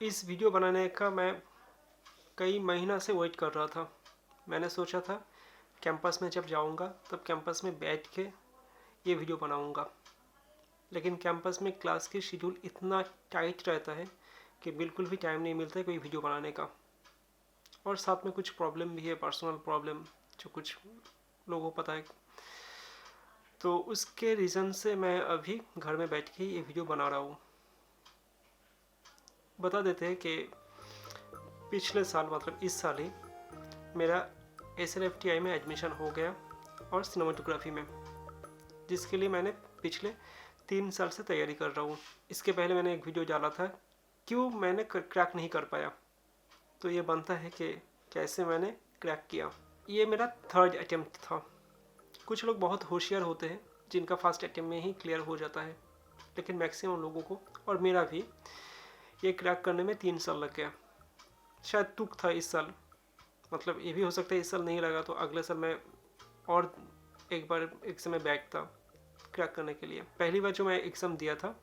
इस वीडियो बनाने का मैं कई महीना से वेट कर रहा था। मैंने सोचा था कैंपस में जब जाऊंगा तब कैंपस में बैठ के ये वीडियो बनाऊंगा, लेकिन कैंपस में क्लास की शेड्यूल इतना टाइट रहता है कि बिल्कुल भी टाइम नहीं मिलता है कोई वीडियो बनाने का। और साथ में कुछ प्रॉब्लम भी है, पर्सनल प्रॉब्लम, जो कुछ लोगों को पता है। तो उसके रीज़न से मैं अभी घर में बैठ के ये वीडियो बना रहा हूँ। बता देते हैं कि पिछले साल मतलब इस साल ही मेरा SNFTI में एडमिशन हो गया और सिनेमाटोग्राफी में, जिसके लिए मैंने पिछले 3 साल से तैयारी कर रहा हूँ। इसके पहले मैंने एक वीडियो डाला था क्यों मैंने क्रैक नहीं कर पाया, तो ये बनता है कि कैसे मैंने क्रैक किया। ये मेरा 3rd अटेम्प्ट था। कुछ लोग बहुत होशियार होते हैं जिनका फर्स्ट अटेम्प्ट में ही क्लियर हो जाता है, लेकिन मैक्सिमम लोगों को और मेरा भी ये क्रैक करने में 3 साल लग गया। शायद तुक था इस साल, मतलब ये भी हो सकता है इस साल नहीं लगा तो अगले साल मैं और एक बार एग्जाम में बैक था क्रैक करने के लिए। पहली बार जो मैं एग्ज़ाम दिया था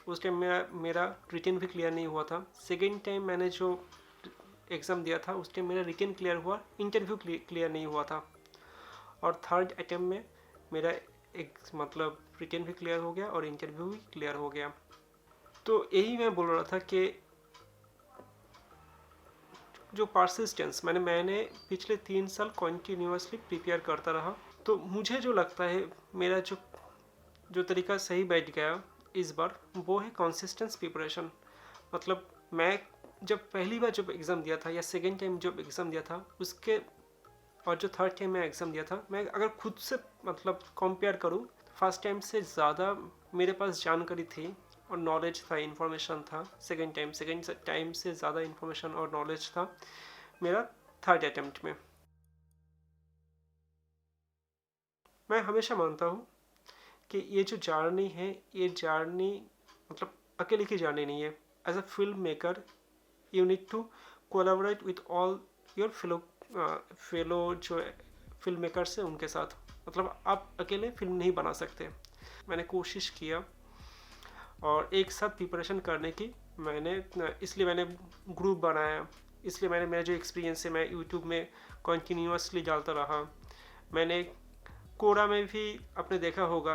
उस टाइम मेरा रिटन भी क्लियर नहीं हुआ था। सेकेंड टाइम मैंने जो एग्ज़ाम दिया था उस टाइम मेरा रिटन क्लियर हुआ, इंटरव्यू क्लियर नहीं हुआ था। और 3rd अटेम्प्ट में मेरा एक मतलब रिटन भी क्लियर हो गया और इंटरव्यू भी क्लियर हो गया। तो यही मैं बोल रहा था कि जो परसिस्टेंस मैंने पिछले 3 साल कॉन्टीन्यूसली प्रिपेयर करता रहा, तो मुझे जो लगता है मेरा जो जो तरीका सही बैठ गया इस बार, वो है कंसिस्टेंस प्रिपरेशन। मतलब मैं जब पहली बार जब एग्ज़ाम दिया था या सेकेंड टाइम जब एग्ज़ाम दिया था उसके और जो 3rd टाइम मैं एग्ज़ाम दिया था, मैं अगर खुद से मतलब कंपेयर करूँ, फर्स्ट टाइम से ज़्यादा मेरे पास जानकारी थी और नॉलेज था, इन्फॉर्मेशन था। सेकेंड टाइम से ज़्यादा इन्फॉर्मेशन और नॉलेज था मेरा 3rd अटेम्प्ट में। मैं हमेशा मानता हूँ कि ये जो जर्नी है, ये जर्नी मतलब अकेले की जर्नी नहीं है। As a film maker you need to collaborate with all your fellow जो फिल्म मेकर्स हैं उनके साथ। मतलब आप अकेले फिल्म नहीं बना सकते। मैंने कोशिश किया और एक साथ प्रिपरेशन करने की इसलिए मैंने ग्रुप बनाया, इसलिए मैंने मेरा जो एक्सपीरियंस है मैं यूट्यूब में कंटिन्यूसली डालता रहा। मैंने कोरा में भी आपने देखा होगा,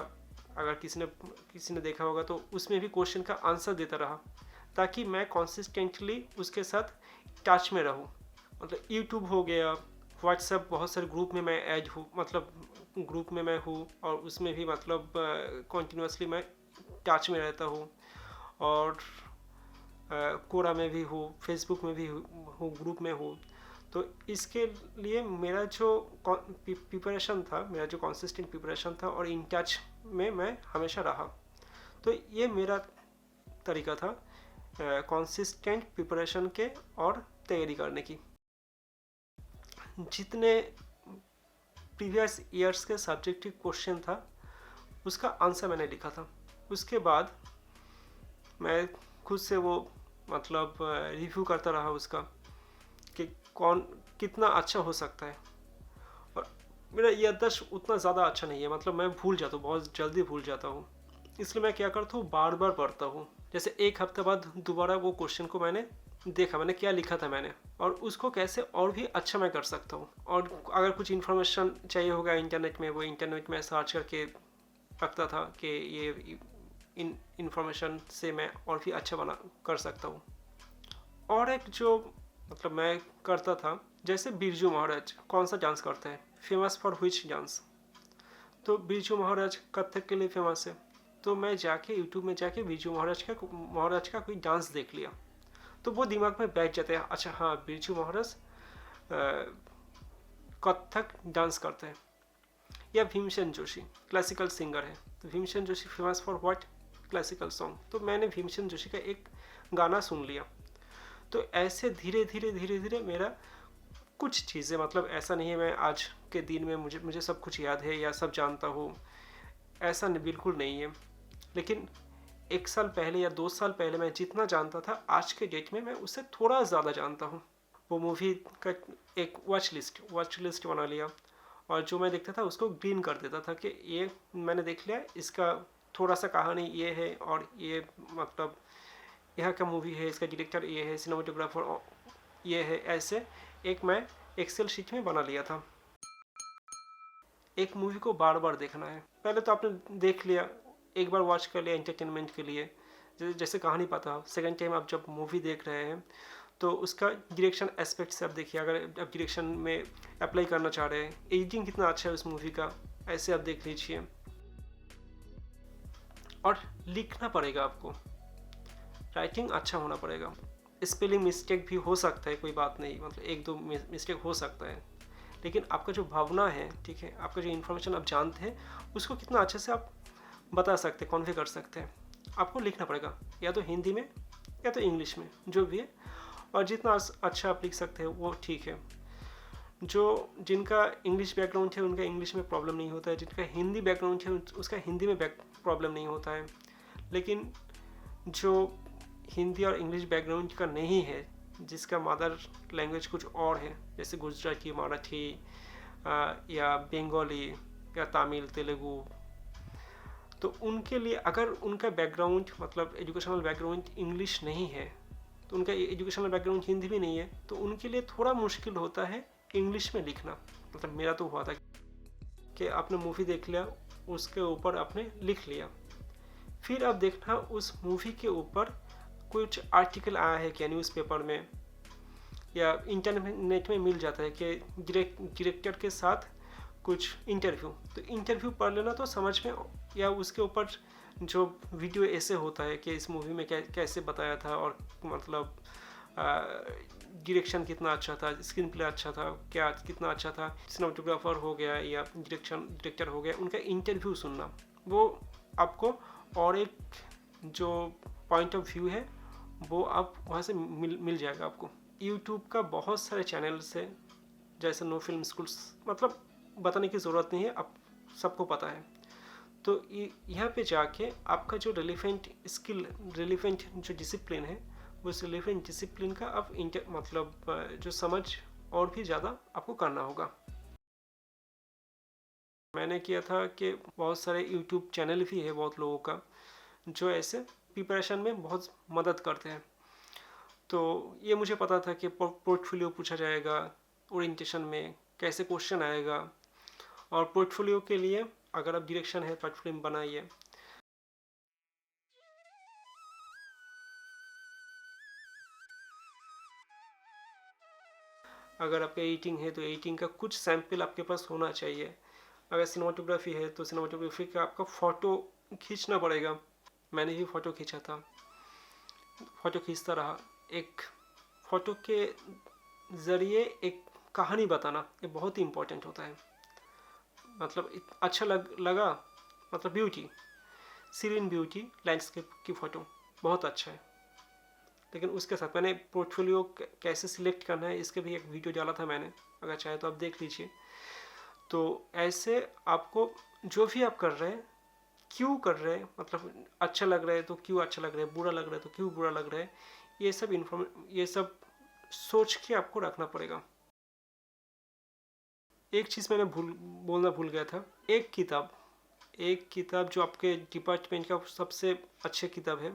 अगर किसी ने देखा होगा तो उसमें भी क्वेश्चन का आंसर देता रहा, ताकि मैं कंसिस्टेंटली उसके साथ टच में रहूँ। मतलब यूट्यूब हो गया, व्हाट्सएप, बहुत सारे ग्रुप में मैं ऐड हूँ, मतलब ग्रुप में मैं हूँ और उसमें भी मतलब कंटिन्यूसली मैं टच में रहता हूँ। और कोरा में भी हूँ, फेसबुक में भी हूँ, ग्रुप में हूँ। तो इसके लिए मेरा जो प्रिपरेशन था, मेरा जो कंसिस्टेंट प्रिपरेशन था और इन टच में मैं हमेशा रहा, तो ये मेरा तरीका था कंसिस्टेंट प्रिपरेशन के और तैयारी करने की। जितने प्रीवियस ईयर्स के सब्जेक्टिव क्वेश्चन था उसका आंसर मैंने लिखा था। उसके बाद मैं खुद से वो मतलब रिव्यू करता रहा उसका कि कौन कितना अच्छा हो सकता है। और मेरा याददाश्त उतना ज़्यादा अच्छा नहीं है, मतलब मैं भूल जाता हूँ, बहुत जल्दी भूल जाता हूँ। इसलिए मैं क्या करता हूँ, बार बार पढ़ता हूँ। जैसे एक हफ्ते बाद दोबारा वो क्वेश्चन को मैंने देखा, मैंने क्या लिखा था मैंने, और उसको कैसे और भी अच्छा मैं कर सकता हूँ। और अगर कुछ इन्फॉर्मेशन चाहिए होगा इंटरनेट में, वो इंटरनेट में सर्च करके रखता था कि ये इन इन्फॉर्मेशन से मैं और भी अच्छा बना कर सकता हूँ। और एक जो मतलब मैं करता था, जैसे बिरजू महाराज कौन सा डांस करते हैं, फेमस फॉर व्हिच डांस, तो बिरजू महाराज कथक के लिए फेमस है। तो मैं जाके यूट्यूब में जाके बिरजू महाराज का कोई डांस देख लिया, तो वो दिमाग में बैठ जाते हैं, अच्छा हाँ बिरजू महाराज कथक डांस करते हैं। या भीमसेन जोशी क्लासिकल सिंगर है, तो Bhimsen Joshi famous for what, classical song, तो मैंने भीमसेन जोशी का एक गाना सुन लिया। तो ऐसे धीरे धीरे धीरे धीरे मेरा कुछ चीज़ें, मतलब ऐसा नहीं है मैं आज के दिन में मुझे सब कुछ याद है या सब जानता हूँ, ऐसा बिल्कुल नहीं है। लेकिन 1 साल पहले या 2 साल पहले मैं जितना जानता था, आज के डेट में मैं उससे थोड़ा ज़्यादा जानता हूँ। वो मूवी का एक वॉच लिस्ट बना लिया, और जो मैं देखता था उसको ग्रीन कर देता था कि ये मैंने देख लिया, इसका थोड़ा सा कहानी ये है और ये मतलब यहाँ का मूवी है, इसका डायरेक्टर ये है, सिनेमाटोग्राफर ये है, ऐसे एक मैं एक्सेल शीट में बना लिया था। एक मूवी को बार बार देखना है, पहले तो आपने देख लिया, एक बार वॉच कर लिया एंटरटेनमेंट के लिए, जैसे कहानी पता हो, सेकेंड टाइम आप जब मूवी देख रहे हैं तो उसका डायरेक्शन एस्पेक्ट से आप देखिए, अगर आप डायरेक्शन में अप्लाई करना चाह रहे हैं, एडिटिंग कितना अच्छा है उस मूवी का, ऐसे आप देख लीजिए। और लिखना पड़ेगा आपको, राइटिंग अच्छा होना पड़ेगा। स्पेलिंग मिस्टेक भी हो सकता है, कोई बात नहीं, मतलब एक दो मिस्टेक हो सकता है, लेकिन आपका जो भावना है, ठीक है, आपका जो इन्फॉर्मेशन आप जानते हैं उसको कितना अच्छे से आप बता सकते हैं, कॉन्वे कर सकते हैं। आपको लिखना पड़ेगा, या तो हिंदी में या तो इंग्लिश में, जो भी है, और जितना अच्छा आप लिख सकते हैं वो ठीक है। जो जिनका इंग्लिश बैकग्राउंड है उनका इंग्लिश में प्रॉब्लम नहीं होता है, जिनका हिंदी बैकग्राउंड है उसका हिंदी में प्रॉब्लम नहीं होता है। लेकिन जो हिंदी और इंग्लिश बैकग्राउंड का नहीं है, जिसका मदर लैंग्वेज कुछ और है, जैसे गुजराती, मराठी या बंगाली या तमिल, तेलुगु, तो उनके लिए अगर उनका बैकग्राउंड मतलब एजुकेशनल बैकग्राउंड इंग्लिश नहीं है, तो उनका एजुकेशनल बैकग्राउंड हिंदी भी नहीं है, तो उनके लिए थोड़ा मुश्किल होता है इंग्लिश में लिखना। मतलब मेरा तो हुआ था कि आपने मूवी देख लिया, उसके ऊपर आपने लिख लिया, फिर आप देखना उस मूवी के ऊपर कुछ आर्टिकल आया है क्या न्यूज़पेपर में या इंटरनेट में मिल जाता है कि डायरेक्टर के साथ कुछ इंटरव्यू, तो इंटरव्यू पढ़ लेना तो समझ में, या उसके ऊपर जो वीडियो ऐसे होता है कि इस मूवी में कैसे बताया था, और मतलब डायरेक्शन कितना अच्छा था, स्क्रीन प्ले अच्छा था, क्या कितना अच्छा था, सिनेमाटोग्राफर हो गया या डायरेक्टर हो गया, उनका इंटरव्यू सुनना, वो आपको और एक जो पॉइंट ऑफ व्यू है वो आप वहाँ से मिल जाएगा आपको। यूट्यूब का बहुत सारे चैनल्स है, जैसे नो फिल्म स्कूल्स, मतलब बताने की ज़रूरत नहीं है, आप सबको पता है। तो यहाँ पे जाके आपका जो रिलेवेंट स्किल, रिलेवेंट जो डिसिप्लिन है, उस रिलेवेंट डिसिप्लिन का आप मतलब जो समझ और भी ज़्यादा आपको करना होगा। मैंने किया था कि बहुत सारे यूट्यूब चैनल भी है बहुत लोगों का, जो ऐसे प्रिपरेशन में बहुत मदद करते हैं। तो ये मुझे पता था कि पोर्टफोलियो पूछा जाएगा, ओरिएंटेशन में कैसे क्वेश्चन आएगा, और पोर्टफोलियो के लिए अगर आप डायरेक्शन है पोर्टफोलियो बनाइए। अगर आपका एडिटिंग है तो एडिटिंग का कुछ सैंपल आपके पास होना चाहिए। अगर सिनेमाटोग्राफी है तो सिनेमाटोग्राफी का आपका फ़ोटो खींचना पड़ेगा। मैंने भी फ़ोटो खींचा था, फ़ोटो खींचता रहा। एक फ़ोटो के ज़रिए एक कहानी बताना, ये बहुत ही इम्पोर्टेंट होता है। मतलब अच्छा लगा, मतलब ब्यूटी, सीरीन ब्यूटी, लैंडस्केप की फ़ोटो बहुत अच्छा है। लेकिन उसके साथ मैंने पोर्टफोलियो कैसे सिलेक्ट करना है, इसके भी एक वीडियो डाला था मैंने, अगर चाहे तो आप देख लीजिए। तो ऐसे आपको जो भी आप कर रहे हैं, क्यों कर रहे हैं, मतलब अच्छा लग रहा है तो क्यों अच्छा लग रहा है, बुरा लग रहा है तो क्यों बुरा लग रहा है, ये सब सोच के आपको रखना पड़ेगा। एक चीज़ मैंने बोलना भूल गया था, एक किताब जो आपके डिपार्टमेंट का सबसे अच्छी किताब है,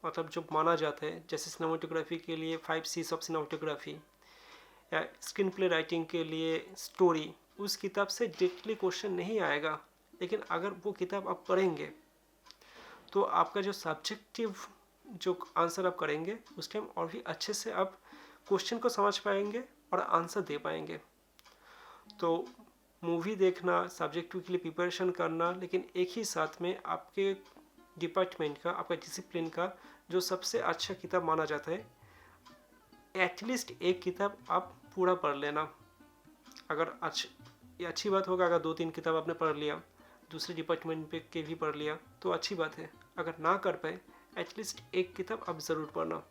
मतलब जो माना जाता है, जैसे सिनेमाटोग्राफी के लिए 5 C's ऑफ सिनेमाटोग्राफी, या स्क्रीन प्ले राइटिंग के लिए स्टोरी, उस किताब से डायरेक्टली क्वेश्चन नहीं आएगा, लेकिन अगर वो किताब आप पढ़ेंगे तो आपका जो सब्जेक्टिव जो आंसर आप करेंगे उस टाइम और भी अच्छे से आप क्वेश्चन को समझ पाएंगे और आंसर दे पाएंगे। तो मूवी देखना, सब्जेक्टिव के लिए प्रिपरेशन करना, लेकिन एक ही साथ में आपके डिपार्टमेंट का, आपका डिसिप्लिन का जो सबसे अच्छा किताब माना जाता है, एटलीस्ट एक किताब आप पूरा पढ़ लेना। अगर ये अच्छी बात होगा अगर 2-3 किताब आपने पढ़ लिया, दूसरे डिपार्टमेंट पे के भी पढ़ लिया तो अच्छी बात है। अगर ना कर पाए, एटलीस्ट एक किताब आप ज़रूर पढ़ना।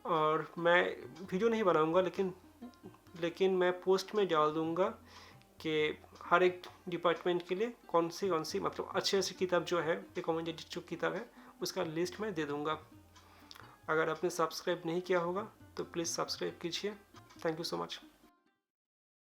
और मैं वीडियो नहीं बनाऊंगा, लेकिन मैं पोस्ट में डाल दूंगा कि हर एक डिपार्टमेंट के लिए कौन सी मतलब अच्छी किताब जो है, रिकमेंडेड जो किताब है, उसका लिस्ट मैं दे दूंगा। अगर आपने सब्सक्राइब नहीं किया होगा तो प्लीज़ सब्सक्राइब कीजिए। Thank you so much.